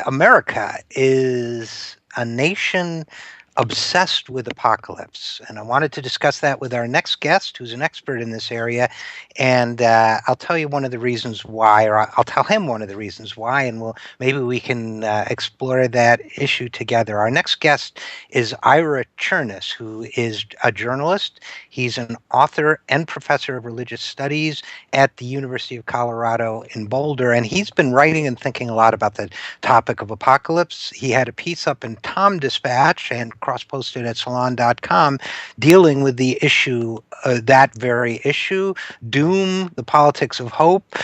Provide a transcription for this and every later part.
America is a nation obsessed with apocalypse. And I wanted to discuss that with our next guest, who's an expert in this area. And I'll tell you one of the reasons why, or I'll tell him one of the reasons why, and maybe we can explore that issue together. Our next guest is Ira Chernus, who is a journalist. He's an author and professor of religious studies at the University of Colorado in Boulder. And he's been writing and thinking a lot about the topic of apocalypse. He had a piece up in Tom Dispatch and cross-posted at salon.com dealing with the issue, that very issue, doom, the politics of hope,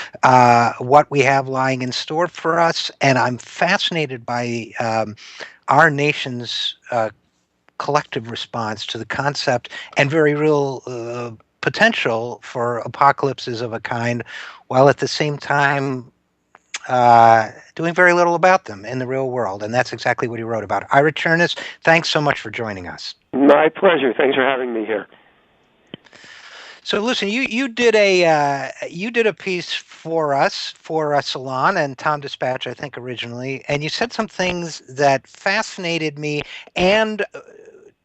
what we have lying in store for us. And I'm fascinated by our nation's collective response to the concept and very real potential for apocalypses of a kind, while at the same time doing very little about them in the real world. And that's exactly what he wrote about. Ira Chernus, thanks so much for joining us. My pleasure. Thanks for having me here. So listen, you did a piece for us for Salon and Tom Dispatch, I think originally, and you said some things that fascinated me and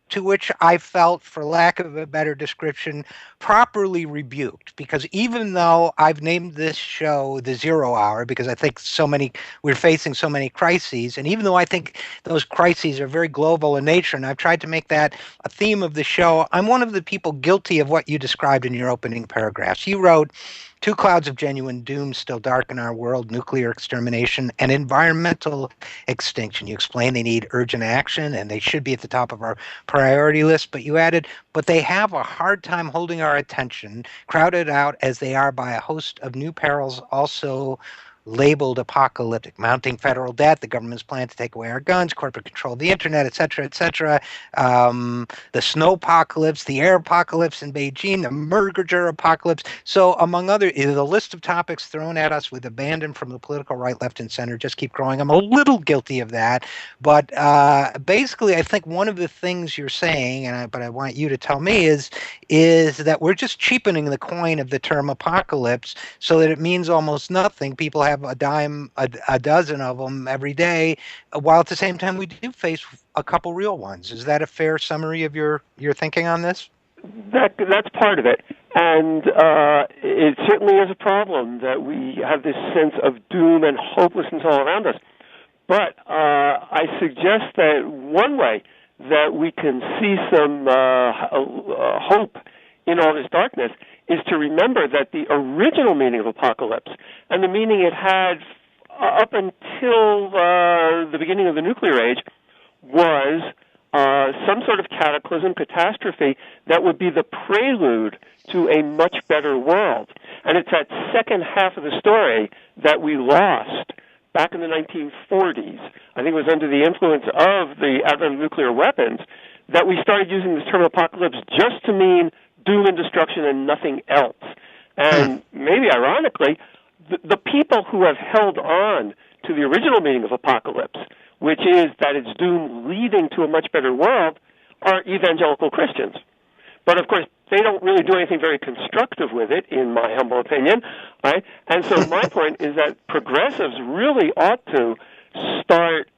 to which I felt, for lack of a better description, properly rebuked. Because even though I've named this show the Zero Hour, because I think we're facing so many crises, and even though I think those crises are very global in nature, and I've tried to make that a theme of the show, I'm one of the people guilty of what you described in your opening paragraphs. You wrote, "Two clouds of genuine doom still darken our world: nuclear extermination and environmental extinction." You explain they need urgent action and they should be at the top of our priority list, but you added, "But they have a hard time holding our attention, crowded out as they are by a host of new perils also labeled apocalyptic: mounting federal debt, the government's plan to take away our guns, corporate control of the internet, et cetera, et cetera. The snow apocalypse, the air apocalypse in Beijing, the merger apocalypse." So among other, the list of topics thrown at us with abandon from the political right, left, and center just keep growing. I'm a little guilty of that. But basically, I think one of the things you're saying, but I want you to tell me, is that we're just cheapening the coin of the term apocalypse so that it means almost nothing. People have a dime, a dozen of them every day, while at the same time we do face a couple real ones. Is that a fair summary of your thinking on this? That's part of it. And it certainly is a problem that we have this sense of doom and hopelessness all around us. But I suggest that one way that we can see some hope in all this darkness is to remember that the original meaning of apocalypse and the meaning it had up until the beginning of the nuclear age was some sort of cataclysm, catastrophe that would be the prelude to a much better world. And it's that second half of the story that we lost back in the 1940s. I think it was under the influence of the advent of nuclear weapons that we started using this term apocalypse just to mean doom and destruction and nothing else. And maybe ironically, the people who have held on to the original meaning of apocalypse, which is that it's doom leading to a much better world, are evangelical Christians. But of course, they don't really do anything very constructive with it, in my humble opinion. Right? And so my point is that progressives really ought to start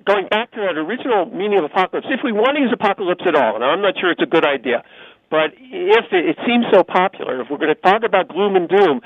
going back to that original meaning of apocalypse, if we want to use apocalypse at all. And I'm not sure it's a good idea, but if it seems so popular, if we're going to talk about gloom and doom,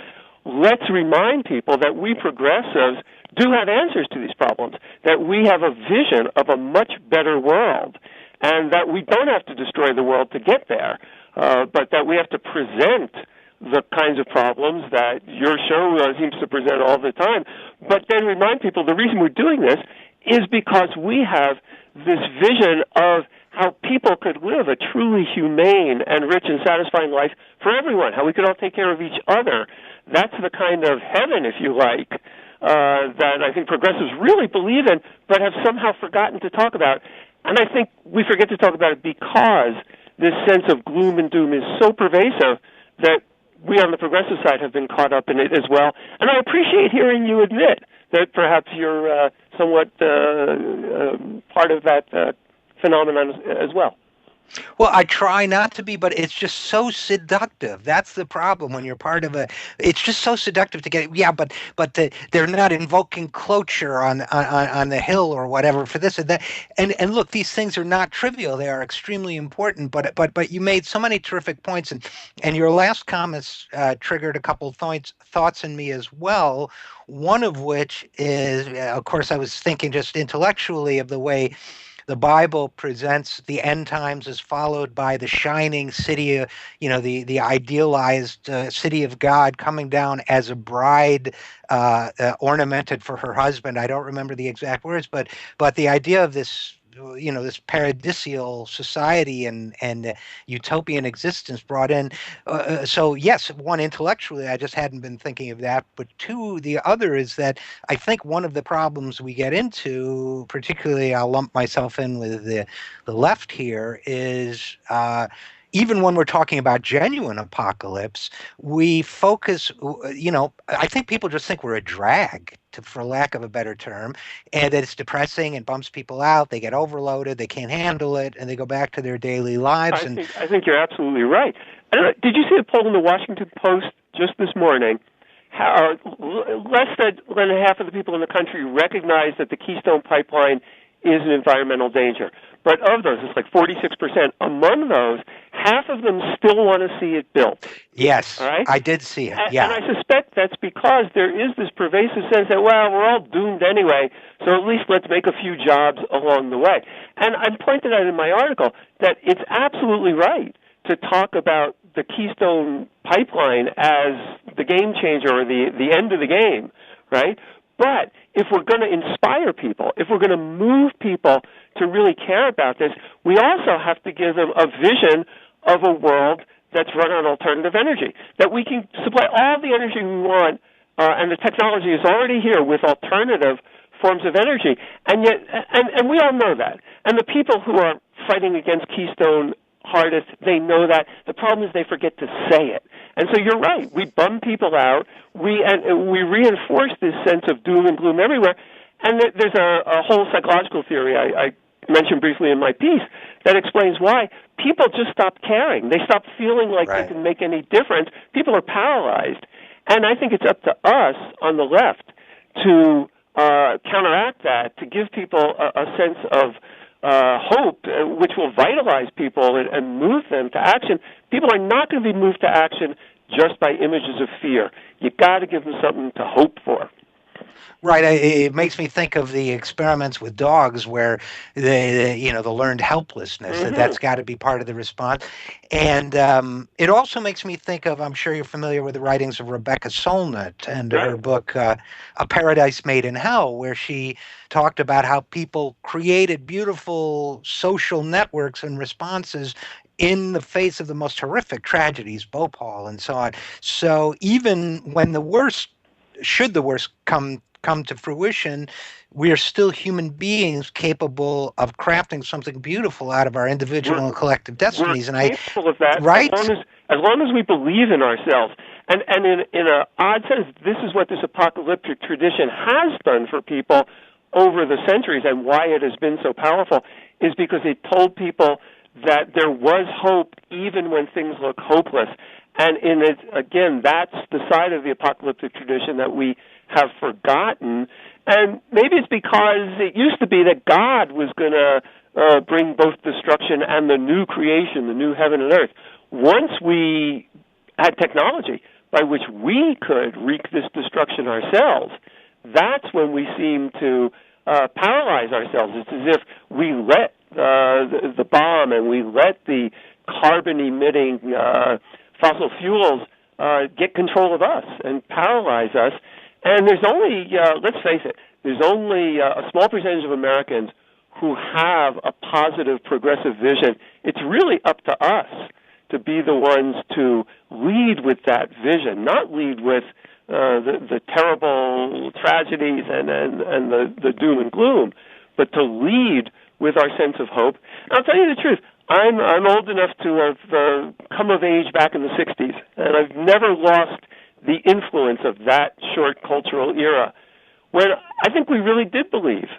let's remind people that we progressives do have answers to these problems, that we have a vision of a much better world, and that we don't have to destroy the world to get there, but that we have to present the kinds of problems that your show seems to present all the time, but then remind people the reason we're doing this is because we have this vision of how people could live a truly humane and rich and satisfying life for everyone, how we could all take care of each other. That's the kind of heaven, if you like, that I think progressives really believe in, but have somehow forgotten to talk about. And I think we forget to talk about it because this sense of gloom and doom is so pervasive that we on the progressive side have been caught up in it as well. And I appreciate hearing you admit that perhaps you're somewhat part of that phenomenon as well. Well, I try not to be, but it's just so seductive. That's the problem when you're part of a. It's just so seductive to get. Yeah, they're not invoking cloture on the hill or whatever for this and that. And look, these things are not trivial. They are extremely important. But you made so many terrific points, and your last comments triggered a couple of thoughts in me as well. One of which is, of course, I was thinking just intellectually of the way the Bible presents the end times as followed by the shining city, the idealized city of God coming down as a bride ornamented for her husband. I don't remember the exact words, but the idea of this this paradisial society and utopian existence brought in. So yes, one, intellectually, I just hadn't been thinking of that. But two, the other is that I think one of the problems we get into, particularly I'll lump myself in with the left here, is even when we're talking about genuine apocalypse, we focus, I think people just think we're a drag, for lack of a better term, and that it's depressing and bumps people out. They get overloaded, they can't handle it, and they go back to their daily lives. I think you're absolutely right. Did you see a poll in the Washington Post just this morning? Less than half of the people in the country recognize that the Keystone Pipeline is an environmental danger. But of those, it's like 46%. Among those, half of them still want to see it built. Yes, all right? I did see it, yeah. And I suspect that's because there is this pervasive sense that, well, we're all doomed anyway, so at least let's make a few jobs along the way. And I pointed out in my article that it's absolutely right to talk about the Keystone Pipeline as the game changer or the end of the game, right? But if we're going to inspire people, if we're going to move people to really care about this, we also have to give them a vision of a world that's run on alternative energy, that we can supply all the energy we want, and the technology is already here with alternative forms of energy. And yet, and we all know that. And the people who are fighting against Keystone hardest, they know that. The problem is they forget to say it. And so you're right. We bum people out. We reinforce this sense of doom and gloom everywhere. And there's a whole psychological theory I mentioned briefly in my piece that explains why people just stop caring. They stop feeling like they can make any difference. People are paralyzed. And I think it's up to us on the left to counteract that, to give people a sense of hope, which will vitalize people and move them to action. People are not going to be moved to action just by images of fear. You got to give them something to hope for. Right. It makes me think of the experiments with dogs where the learned helplessness, that's got to be part of the response. And it also makes me think of, I'm sure you're familiar with the writings of Rebecca Solnit and her book, A Paradise Made in Hell, where she talked about how people created beautiful social networks and responses in the face of the most horrific tragedies, Bhopal and so on. So even when should the worst come to fruition, we are still human beings capable of crafting something beautiful out of our individual and collective destinies. We're capable of that, right? As long as we believe in ourselves. And in an odd sense, this is what this apocalyptic tradition has done for people over the centuries, and why it has been so powerful is because it told people that there was hope even when things look hopeless. And again, that's the side of the apocalyptic tradition that we have forgotten. And maybe it's because it used to be that God was going to bring both destruction and the new creation, the new heaven and earth. Once we had technology by which we could wreak this destruction ourselves, that's when we seem to paralyze ourselves. It's as if we let the bomb and we let the carbon-emitting fossil fuels get control of us and paralyze us. And there's only, let's face it, there's only a small percentage of Americans who have a positive, progressive vision. It's really up to us to be the ones to lead with that vision, not lead with the terrible tragedies and the doom and gloom, but to lead with our sense of hope. And I'll tell you the truth, I'm old enough to have come of age back in the 60s, and I've never lost the influence of that short cultural era when I think we really did believe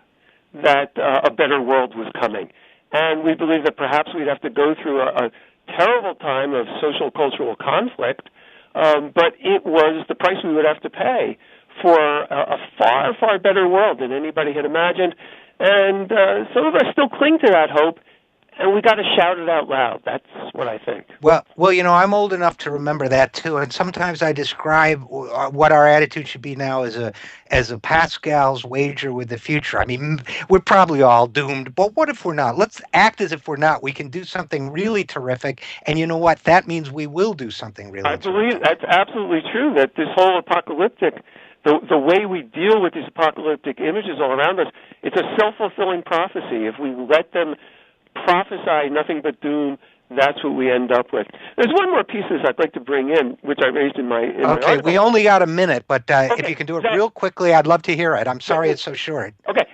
that a better world was coming. and we believe that perhaps we'd have to go through a terrible time of social cultural conflict, but it was the price we would have to pay for a far, far better world than anybody had imagined. And some of us still cling to that hope, and we got to shout it out loud. That's what I think. Well, I'm old enough to remember that too, and sometimes I describe what our attitude should be now as a Pascal's wager with the future. I mean, we're probably all doomed, but what if we're not? Let's act as if we're not. We can do something really terrific, and you know what? That means we will do something really terrific. I believe that's absolutely true, that this whole apocalyptic, the way we deal with these apocalyptic images all around us, it's a self-fulfilling prophecy. If we let them prophesy nothing but doom, that's what we end up with. There's one more piece I'd like to bring in, which I raised in my article. We only got a minute, but if you can do it real quickly, I'd love to hear it. I'm sorry it's so short. Okay.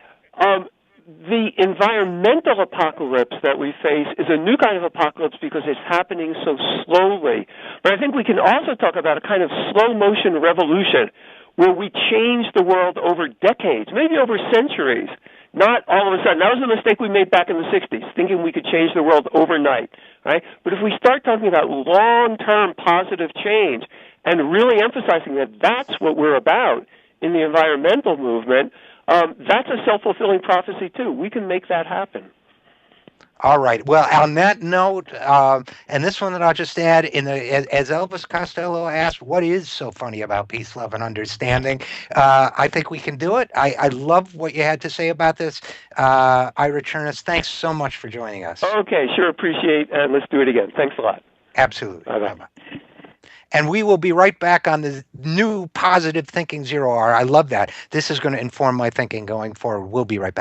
The environmental apocalypse that we face is a new kind of apocalypse because it's happening so slowly. But I think we can also talk about a kind of slow-motion revolution where we change the world over decades, maybe over centuries, not all of a sudden. That was a mistake we made back in the 60s, thinking we could change the world overnight, right? But if we start talking about long-term positive change and really emphasizing that that's what we're about in the environmental movement, that's a self-fulfilling prophecy, too. We can make that happen. All right. Well, on that note, and this one that I'll just add, as Elvis Costello asked, what is so funny about peace, love, and understanding? I think we can do it. I love what you had to say about this. Ira Chernus, thanks so much for joining us. Okay, sure. Appreciate it. And let's do it again. Thanks a lot. Absolutely. Bye-bye. Bye-bye. And we will be right back on the new Positive Thinking Zero Hour. I love that. This is going to inform my thinking going forward. We'll be right back.